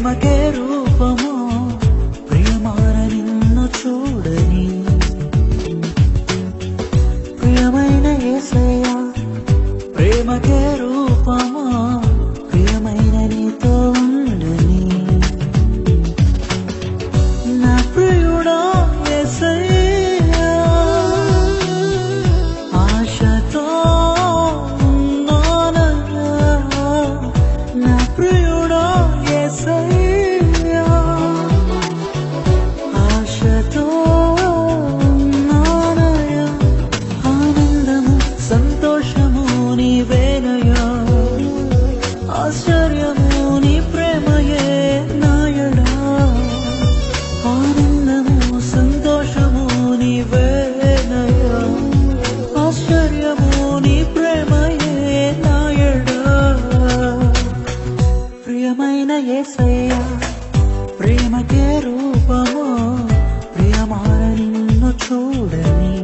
ప్రేమకే రూపమో ప్రియమైన నిన్ను చూడని ప్రియమైన యేసయ్యా ప్రేమకే రూపమో ప్రియమైన నీతో ఉండని నా ప్రియుడా యేసయ్యా ఆశతో ఉన్నానయ్యా నా ప్రియుడా యేసయ్యా ఆశతో ఉన్నానయ్యా ఆనందము సంతోషము నీవేనయ్యా ఆశ్చర్యము నీ ప్రేమయే నాయడా ఆనందము సంతోషము నీవేనయ్యా ఆశ్చర్యము నీ ప్రేమయే నాయడా ప్రియమైన యేసయ్యా ప్రేమకే రూపమో ప్రియమైన నిన్ను చూడని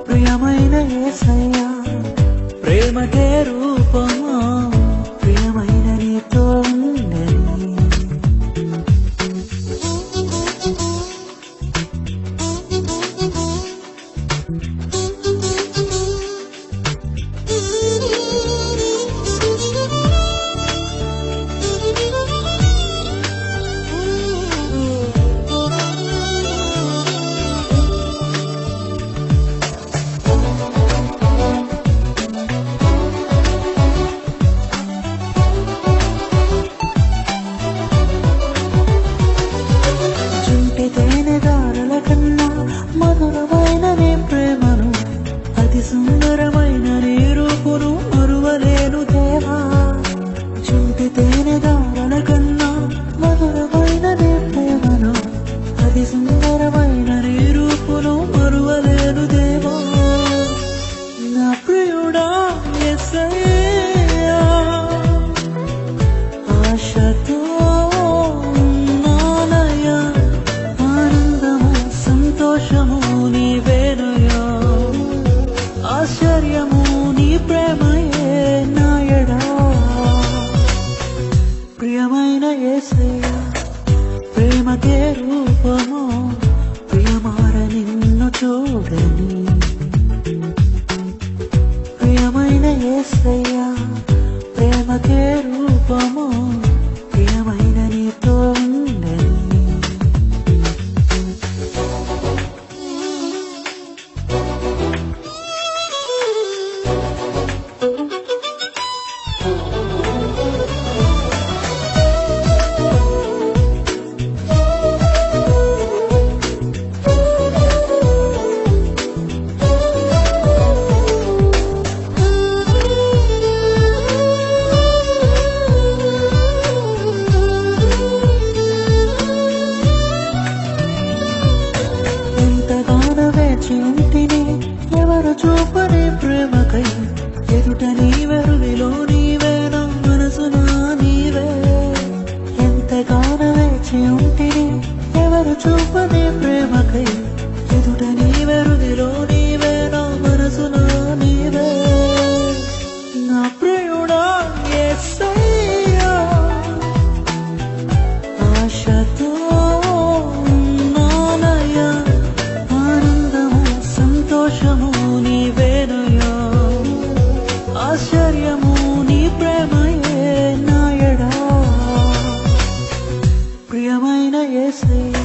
ప్రియమైన యేసయ్యా ప్రేమకే రూపమో ప్రియమైన నీతో ఉండని తేనెదారుల కన్నా మధురమైన నీ ప్రేమను అతి సుందరమైన నీ రూపును మరువలేను దేవా చుంటి తేనెదారుల కన్నా మధురమైన నీ ప్రేమను అతి సుందరమైన నీ రూపును మరువలేను దేవా నా ప్రియుడా యేసయ్యా ఆశతో సంతోషము నీవేనయ్యా ఆశ్చర్యము నీ ప్రేమయే నాయడా ప్రియమైన యేసయ్యా ప్రేమకే రూపమో ప్రియమైన నిన్ను చూడని ప్రియమైన యేసయ్యా ప్రేమకే రూపమో ప్రియమైన నీతో ఉండని ఉంటిని ఎవరు చూపని ప్రేమకై ఎదుట నీవెరువిలో నీవే నా మనసునా నీవే ఎంతగానో వేచి ఉంటిని ఎవరు చూపని ప్రేమకై ఎదుట నీవెరువిలో నీవే నా మనసునా నీవే నా ప్రియుడా యేసయ్యా ఆశతో ఉన్నానయ్యా సంతోషము నీవేనయ్యా ఆశ్చర్యము నీ ప్రేమయే నాయడా ప్రియమైన యేసయ్యా